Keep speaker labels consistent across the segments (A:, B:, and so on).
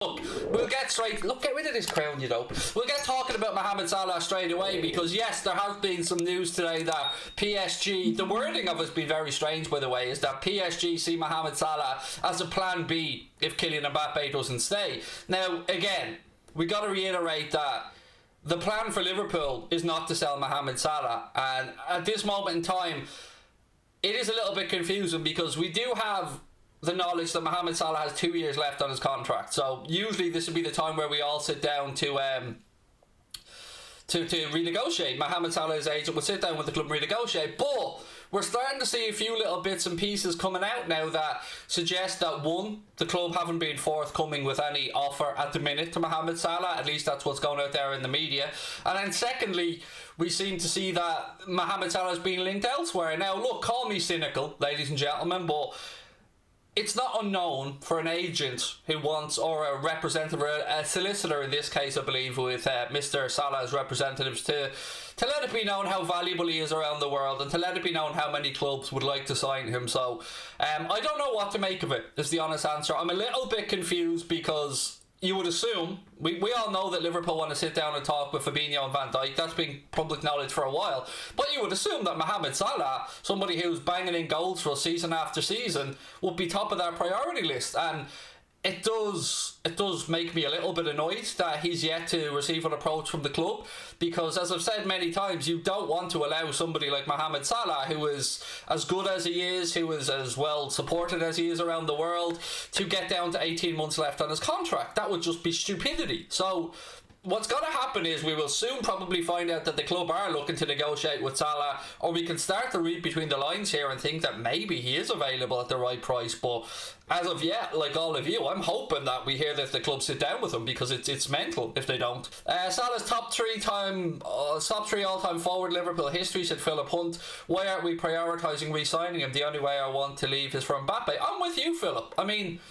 A: Look, get rid of this crown, you know. We'll get talking about Mohamed Salah straight away because, yes, there has been some news today that PSG, the wording of it's been very strange, by the way, is that PSG see Mohamed Salah as a plan B if Kylian Mbappe doesn't stay. Now, again, we got to reiterate that the plan for Liverpool is not to sell Mohamed Salah, and at this moment in time, it is a little bit confusing because we do have the knowledge that Mohamed Salah has 2 years left on his contract. So usually this would be the time where we all sit down to renegotiate. Mohamed Salah's agent will sit down with the club and renegotiate. But we're starting to see a few little bits and pieces coming out now that suggest that, one, the club haven't been forthcoming with any offer at the minute to Mohamed Salah. At least that's what's going out there in the media. And then secondly, we seem to see that Mohamed Salah is being linked elsewhere. Now, look, call me cynical, ladies and gentlemen, but it's not unknown for an agent who wants, or a representative, or a solicitor in this case, I believe, with Mr. Salah's representatives, to let it be known how valuable he is around the world and to let it be known how many clubs would like to sign him. So I don't know what to make of it, is the honest answer. I'm a little bit confused because you would assume, we all know that Liverpool want to sit down and talk with Fabinho and Van Dijk. That's been public knowledge for a while. But you would assume that Mohamed Salah, somebody who's banging in goals for us season after season, would be top of that priority list. And it does make me a little bit annoyed that he's yet to receive an approach from the club, because as I've said many times, you don't want to allow somebody like Mohamed Salah, who is as good as he is, who is as well supported as he is around the world, to get down to 18 months left on his contract. That would just be stupidity. So what's going to happen is we will soon probably find out that the club are looking to negotiate with Salah, or we can start to read between the lines here and think that maybe he is available at the right price. But as of yet, like all of you, I'm hoping that we hear that the club sit down with him, because it's mental if they don't. Salah's top three all-time forward Liverpool history, said Philip Hunt. Why aren't we prioritising re-signing him? The only way I want to leave is for Mbappe. I'm with you, Philip. I mean,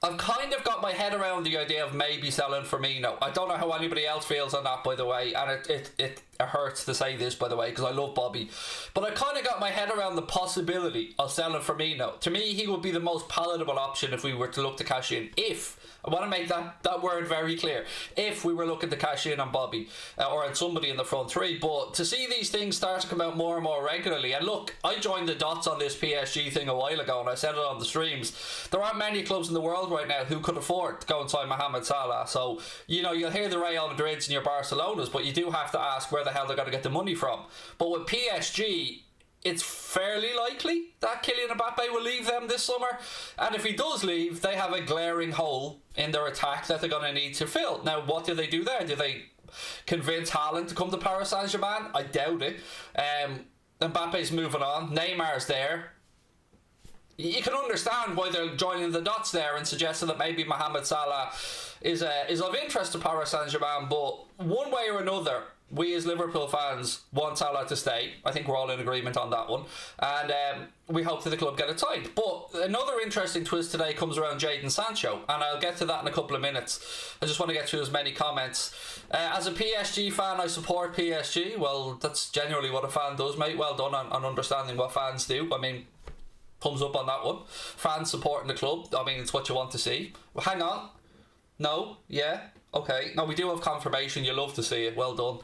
A: I've kind of got my head around the idea of maybe selling Firmino. I don't know how anybody else feels on that, by the way, and it hurts to say this, by the way, because I love Bobby. But I kind of got my head around the possibility of selling Firmino. To me, he would be the most palatable option if we were to look to cash in. I want to make that word very clear. If we were looking to cash in on Bobby or on somebody in the front three. But to see these things start to come out more and more regularly, and look, I joined the dots on this PSG thing a while ago and I said it on the streams. There aren't many clubs in the world right now who could afford to go and sign Mohamed Salah. So, you know, you'll hear the Real Madrids and your Barcelonas, but you do have to ask where the hell they're going to get the money from. But with PSG, it's fairly likely that Kylian Mbappe will leave them this summer. And if he does leave, they have a glaring hole in their attack that they're going to need to fill. Now, what do they do there? Do they convince Haaland to come to Paris Saint-Germain? I doubt it. Mbappe's moving on. Neymar's there. You can understand why they're joining the dots there and suggesting that maybe Mohamed Salah is of interest to Paris Saint-Germain. But one way or another, we as Liverpool fans want Salah to stay. I think we're all in agreement on that one. And we hope that the club get it signed. But another interesting twist today comes around Jadon Sancho, and I'll get to that in a couple of minutes. I just want to get through as many comments. As a PSG fan, I support PSG. Well, that's generally what a fan does, mate. Well done on understanding what fans do. I mean, thumbs up on that one. Fans supporting the club, I mean, it's what you want to see. Well, hang on. No? Yeah? Okay. No, we do have confirmation. You love to see it. Well done.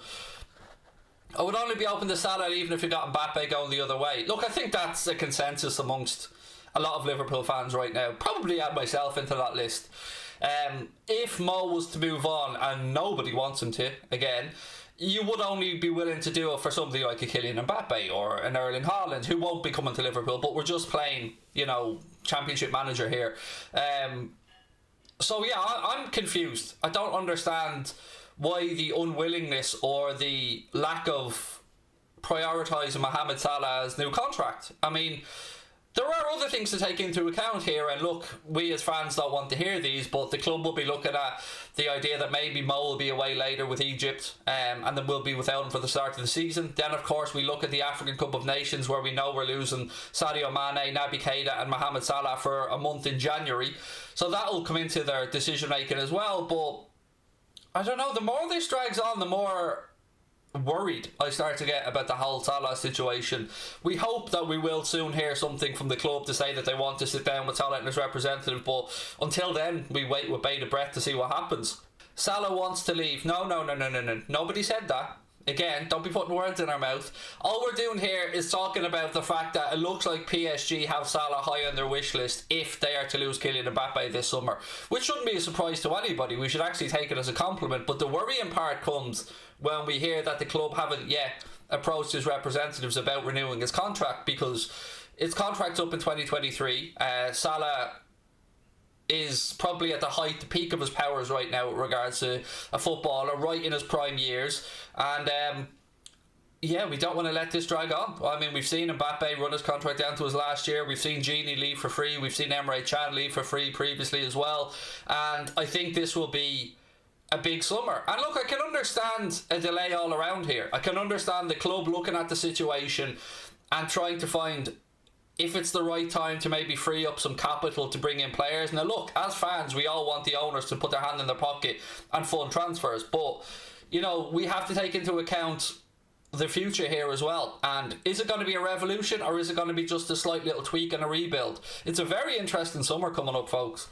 A: I would only be open to Salah even if you got Mbappe going the other way. Look, I think that's a consensus amongst a lot of Liverpool fans right now. Probably add myself into that list. If Mo was to move on, and nobody wants him to, again, you would only be willing to do it for somebody like a Kylian Mbappe or an Erling Haaland, who won't be coming to Liverpool, but we're just playing, you know, championship manager here. So yeah, I'm confused. I don't understand why the unwillingness or the lack of prioritising Mohamed Salah's new contract. I mean, there are other things to take into account here, and look, we as fans don't want to hear these, but the club will be looking at the idea that maybe Mo will be away later with Egypt, and then we'll be without him for the start of the season. Then, of course, we look at the African Cup of Nations, where we know we're losing Sadio Mane, Naby Keita and Mohamed Salah for a month in January. So that will come into their decision making as well. But I don't know, the more this drags on, the more worried I start to get about the whole Salah situation. We hope that we will soon hear something from the club to say that they want to sit down with Salah and his representative, but until then we wait with bated breath to see what happens. Salah wants to leave. No. Nobody said that. Again, don't be putting words in our mouth. All we're doing here is talking about the fact that it looks like PSG have Salah high on their wish list if they are to lose Kylian Mbappe this summer, which shouldn't be a surprise to anybody. We should actually take it as a compliment. But the worrying part comes when we hear that the club haven't yet approached his representatives about renewing his contract, because his contract's up in 2023. Salah is probably at the peak of his powers right now with regards to a footballer, right in his prime years, and yeah, we don't want to let this drag on. I mean, we've seen Mbappe run his contract down to his last year, we've seen Genie leave for free, we've seen Emre Can leave for free previously as well, and I think this will be a big summer. And look, I can understand a delay all around here. I can understand the club looking at the situation and trying to find if it's the right time to maybe free up some capital to bring in players. Now look, as fans, we all want the owners to put their hand in their pocket and fund transfers, but you know, we have to take into account the future here as well. And is it going to be a revolution, or is it going to be just a slight little tweak and a rebuild? It's a very interesting summer coming up, folks.